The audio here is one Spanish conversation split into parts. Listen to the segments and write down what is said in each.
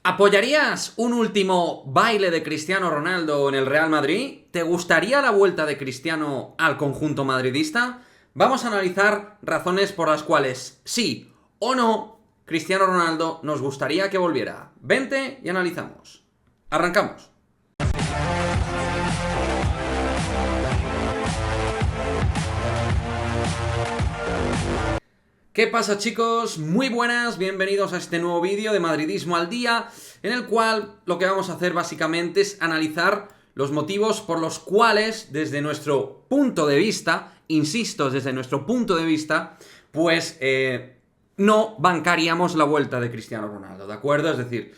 ¿Apoyarías un último baile de Cristiano Ronaldo en el Real Madrid? ¿Te gustaría la vuelta de Cristiano al conjunto madridista? Vamos a analizar razones por las cuales sí o no Cristiano Ronaldo nos gustaría que volviera. Vente y analizamos. Arrancamos. ¿Qué pasa, chicos? Muy buenas, bienvenidos a este nuevo vídeo de Madridismo al Día, en el cual lo que vamos a hacer básicamente es analizar los motivos por los cuales, desde nuestro punto de vista, insisto, desde nuestro punto de vista, pues no bancaríamos la vuelta de Cristiano Ronaldo, ¿de acuerdo? Es decir,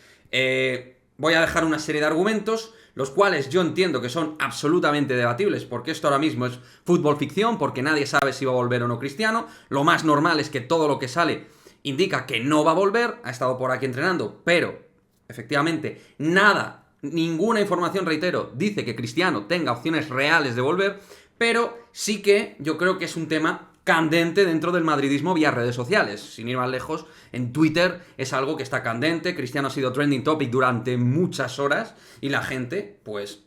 voy a dejar una serie de argumentos, los cuales yo entiendo que son absolutamente debatibles, porque esto ahora mismo es fútbol ficción, porque nadie sabe si va a volver o no Cristiano. Lo más normal es que todo lo que sale indica que no va a volver, ha estado por aquí entrenando, pero efectivamente ninguna información, reitero, dice que Cristiano tenga opciones reales de volver, pero sí que yo creo que es un tema candente dentro del madridismo vía redes sociales. Sin ir más lejos, en Twitter es algo que está candente. Cristiano ha sido trending topic durante muchas horas y la gente, pues,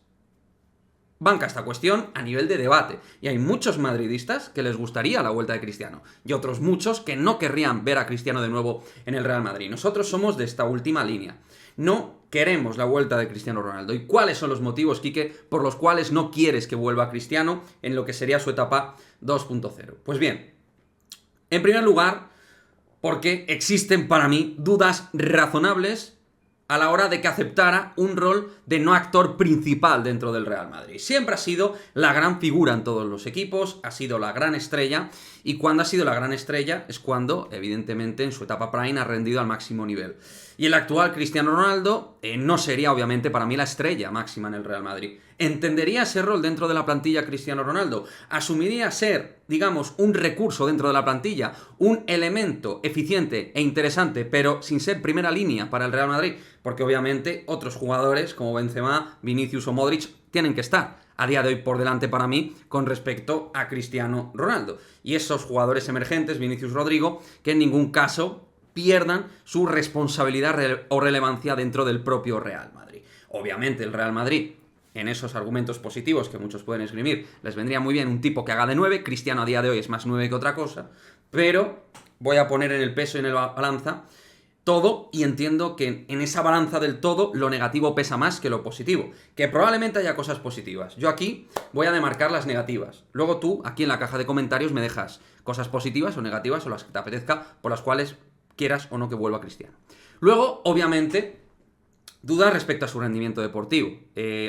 banca esta cuestión a nivel de debate. Y hay muchos madridistas que les gustaría la vuelta de Cristiano y otros muchos que no querrían ver a Cristiano de nuevo en el Real Madrid. Nosotros somos de esta última línea. No queremos la vuelta de Cristiano Ronaldo. ¿Y cuáles son los motivos, Quique, por los cuales no quieres que vuelva Cristiano en lo que sería su etapa 2.0? Pues bien, en primer lugar, porque existen para mí dudas razonables a la hora de que aceptara un rol de no actor principal dentro del Real Madrid. Siempre ha sido la gran figura en todos los equipos, ha sido la gran estrella, y cuando ha sido la gran estrella es cuando, evidentemente, en su etapa prime ha rendido al máximo nivel. Y el actual Cristiano Ronaldo no sería, obviamente, para mí la estrella máxima en el Real Madrid. ¿Entendería ese rol dentro de la plantilla Cristiano Ronaldo? ¿Asumiría ser, digamos, un recurso dentro de la plantilla, un elemento eficiente e interesante, pero sin ser primera línea para el Real Madrid? Porque obviamente otros jugadores como Benzema, Vinicius o Modric tienen que estar a día de hoy por delante para mí con respecto a Cristiano Ronaldo. Y esos jugadores emergentes, Vinicius, Rodrigo, que en ningún caso pierdan su responsabilidad o relevancia dentro del propio Real Madrid. Obviamente el Real Madrid, en esos argumentos positivos que muchos pueden esgrimir, les vendría muy bien un tipo que haga de 9, Cristiano a día de hoy es más 9 que otra cosa, pero voy a poner en el peso y en la balanza todo, y entiendo que en esa balanza del todo lo negativo pesa más que lo positivo, que probablemente haya cosas positivas. Yo aquí voy a demarcar las negativas. Luego tú, aquí en la caja de comentarios, me dejas cosas positivas o negativas o las que te apetezca, por las cuales quieras o no que vuelva Cristiano. Luego, obviamente, dudas respecto a su rendimiento deportivo.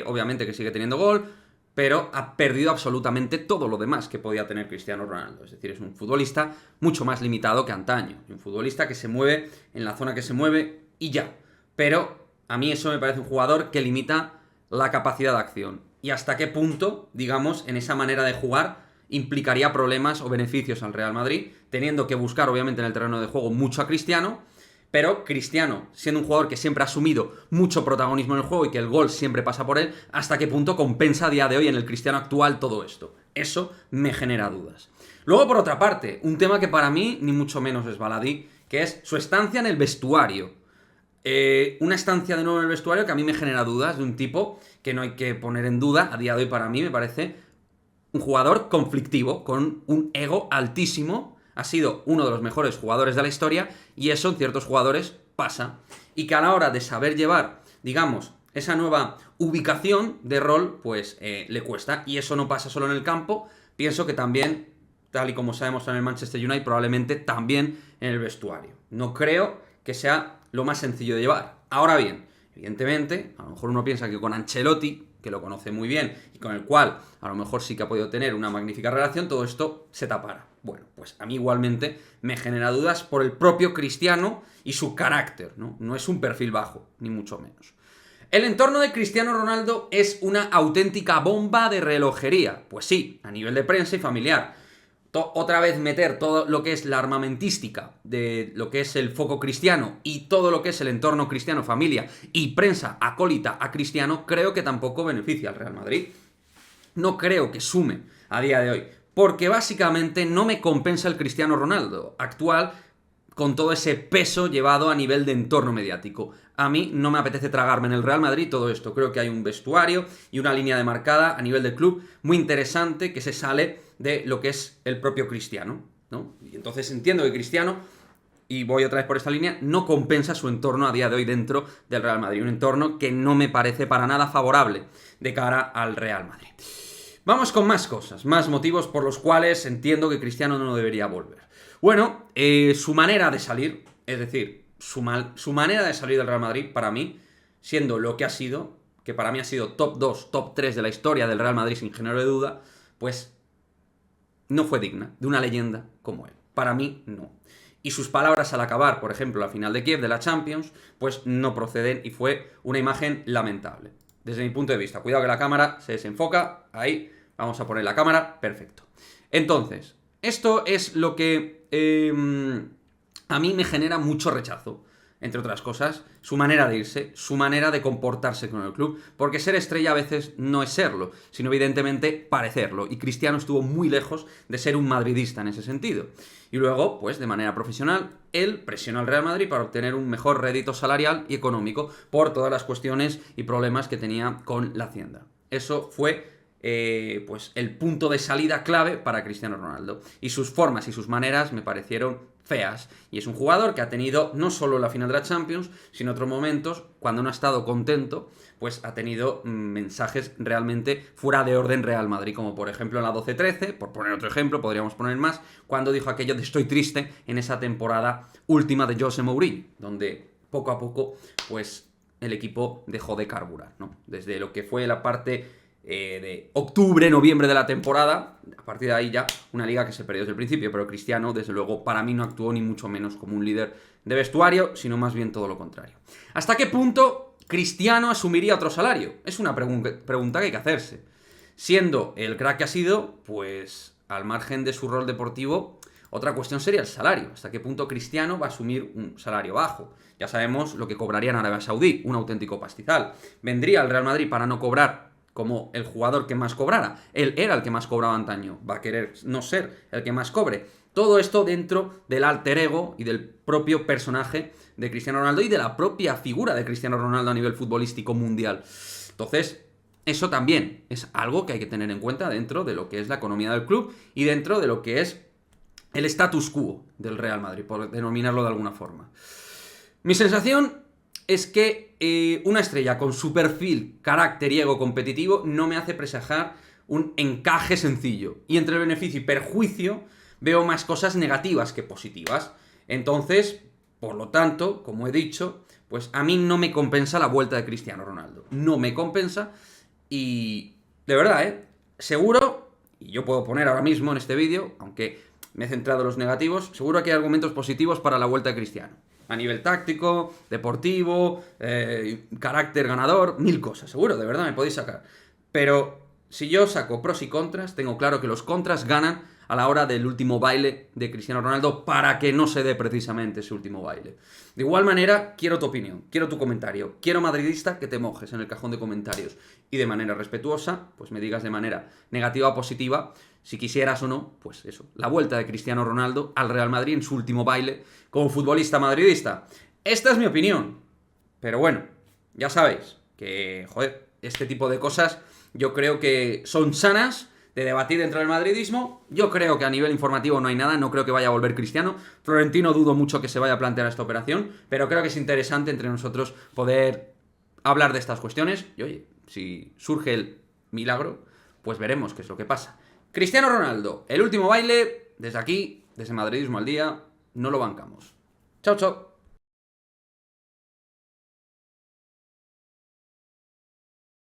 Obviamente que sigue teniendo gol, pero ha perdido absolutamente todo lo demás que podía tener Cristiano Ronaldo. Es decir, es un futbolista mucho más limitado que antaño. Un futbolista que se mueve en la zona que se mueve y ya. Pero a mí eso me parece un jugador que limita la capacidad de acción. Y hasta qué punto, digamos, en esa manera de jugar implicaría problemas o beneficios al Real Madrid, teniendo que buscar, obviamente, en el terreno de juego mucho a Cristiano, pero Cristiano, siendo un jugador que siempre ha asumido mucho protagonismo en el juego y que el gol siempre pasa por él, ¿hasta qué punto compensa a día de hoy en el Cristiano actual todo esto? Eso me genera dudas. Luego, por otra parte, un tema que para mí ni mucho menos es baladí, que es su estancia en el vestuario. Una estancia de nuevo en el vestuario que a mí me genera dudas, de un tipo que no hay que poner en duda. A día de hoy para mí me parece un jugador conflictivo, con un ego altísimo. Ha sido uno de los mejores jugadores de la historia y eso en ciertos jugadores pasa. Y que a la hora de saber llevar, digamos, esa nueva ubicación de rol, pues le cuesta. Y eso no pasa solo en el campo. Pienso que también, tal y como sabemos en el Manchester United, probablemente también en el vestuario. No creo que sea lo más sencillo de llevar. Ahora bien, evidentemente, a lo mejor uno piensa que con Ancelotti, que lo conoce muy bien y con el cual a lo mejor sí que ha podido tener una magnífica relación, todo esto se tapará. Bueno, pues a mí igualmente me genera dudas por el propio Cristiano y su carácter, ¿no? No es un perfil bajo, ni mucho menos. El entorno de Cristiano Ronaldo es una auténtica bomba de relojería. Pues sí, a nivel de prensa y familiar. Otra vez meter todo lo que es la armamentística de lo que es el foco cristiano y todo lo que es el entorno cristiano, familia y prensa acólita a Cristiano, creo que tampoco beneficia al Real Madrid. No creo que sume a día de hoy, porque básicamente no me compensa el Cristiano Ronaldo actual con todo ese peso llevado a nivel de entorno mediático. A mí no me apetece tragarme en el Real Madrid todo esto. Creo que hay un vestuario y una línea demarcada a nivel de club muy interesante que se sale de lo que es el propio Cristiano, ¿no? Y entonces entiendo que Cristiano, y voy otra vez por esta línea, no compensa su entorno a día de hoy dentro del Real Madrid. Un entorno que no me parece para nada favorable de cara al Real Madrid. Vamos con más cosas, más motivos por los cuales entiendo que Cristiano no debería volver. Bueno, su manera de salir, es decir, su manera de salir del Real Madrid, para mí, siendo lo que ha sido, que para mí ha sido top 2, top 3 de la historia del Real Madrid sin género de duda, pues no fue digna de una leyenda como él. Para mí, no. Y sus palabras al acabar, por ejemplo, la final de Kiev de la Champions, pues no proceden y fue una imagen lamentable. Desde mi punto de vista. Cuidado que la cámara se desenfoca. Ahí, vamos a poner la cámara. Perfecto. Entonces, esto es lo que a mí me genera mucho rechazo. Entre otras cosas, su manera de irse, su manera de comportarse con el club, porque ser estrella a veces no es serlo, sino evidentemente parecerlo, y Cristiano estuvo muy lejos de ser un madridista en ese sentido. Y luego, pues de manera profesional, él presionó al Real Madrid para obtener un mejor rédito salarial y económico por todas las cuestiones y problemas que tenía con la Hacienda. Eso fue pues el punto de salida clave para Cristiano Ronaldo. Y sus formas y sus maneras me parecieron feas. Y es un jugador que ha tenido no solo la final de la Champions, sino otros momentos, cuando no ha estado contento, pues ha tenido mensajes realmente fuera de orden Real Madrid, como por ejemplo en la 12-13, por poner otro ejemplo, podríamos poner más, cuando dijo aquello de estoy triste en esa temporada última de José Mourinho, donde poco a poco, pues el equipo dejó de carburar, ¿no? Desde lo que fue la parte de octubre, noviembre de la temporada, a partir de ahí ya una liga que se perdió desde el principio, pero Cristiano desde luego para mí no actuó ni mucho menos como un líder de vestuario, sino más bien todo lo contrario. ¿Hasta qué punto Cristiano asumiría otro salario? Es una pregunta que hay que hacerse. Siendo el crack que ha sido, pues al margen de su rol deportivo, otra cuestión sería el salario. ¿Hasta qué punto Cristiano va a asumir un salario bajo? Ya sabemos lo que cobraría en Arabia Saudí, un auténtico pastizal. ¿Vendría al Real Madrid para no cobrar como el jugador que más cobrara? Él era el que más cobraba antaño. ¿Va a querer no ser el que más cobre? Todo esto dentro del alter ego y del propio personaje de Cristiano Ronaldo y de la propia figura de Cristiano Ronaldo a nivel futbolístico mundial. Entonces, eso también es algo que hay que tener en cuenta dentro de lo que es la economía del club y dentro de lo que es el status quo del Real Madrid, por denominarlo de alguna forma. Mi sensación es que una estrella con su perfil, carácter y ego competitivo no me hace presagiar un encaje sencillo. Y entre el beneficio y perjuicio veo más cosas negativas que positivas. Entonces, por lo tanto, como he dicho, pues a mí no me compensa la vuelta de Cristiano Ronaldo. No me compensa y de verdad, seguro, y yo puedo poner ahora mismo en este vídeo, aunque me he centrado en los negativos, seguro que hay argumentos positivos para la vuelta de Cristiano. A nivel táctico, deportivo, carácter ganador, mil cosas, seguro, de verdad me podéis sacar. Pero si yo saco pros y contras, tengo claro que los contras ganan a la hora del último baile de Cristiano Ronaldo para que no se dé precisamente ese último baile. De igual manera, quiero tu opinión, quiero tu comentario, quiero madridista que te mojes en el cajón de comentarios y de manera respetuosa, pues me digas de manera negativa o positiva, si quisieras o no, pues eso, la vuelta de Cristiano Ronaldo al Real Madrid en su último baile como futbolista madridista. Esta es mi opinión, pero bueno, ya sabéis que, joder, este tipo de cosas yo creo que son sanas de debatir dentro del madridismo. Yo creo que a nivel informativo no hay nada, no creo que vaya a volver Cristiano. Florentino dudo mucho que se vaya a plantear esta operación, pero creo que es interesante entre nosotros poder hablar de estas cuestiones. Y oye, si surge el milagro, pues veremos qué es lo que pasa. Cristiano Ronaldo, el último baile, desde aquí, desde Madridismo al Día, no lo bancamos. Chao, chao.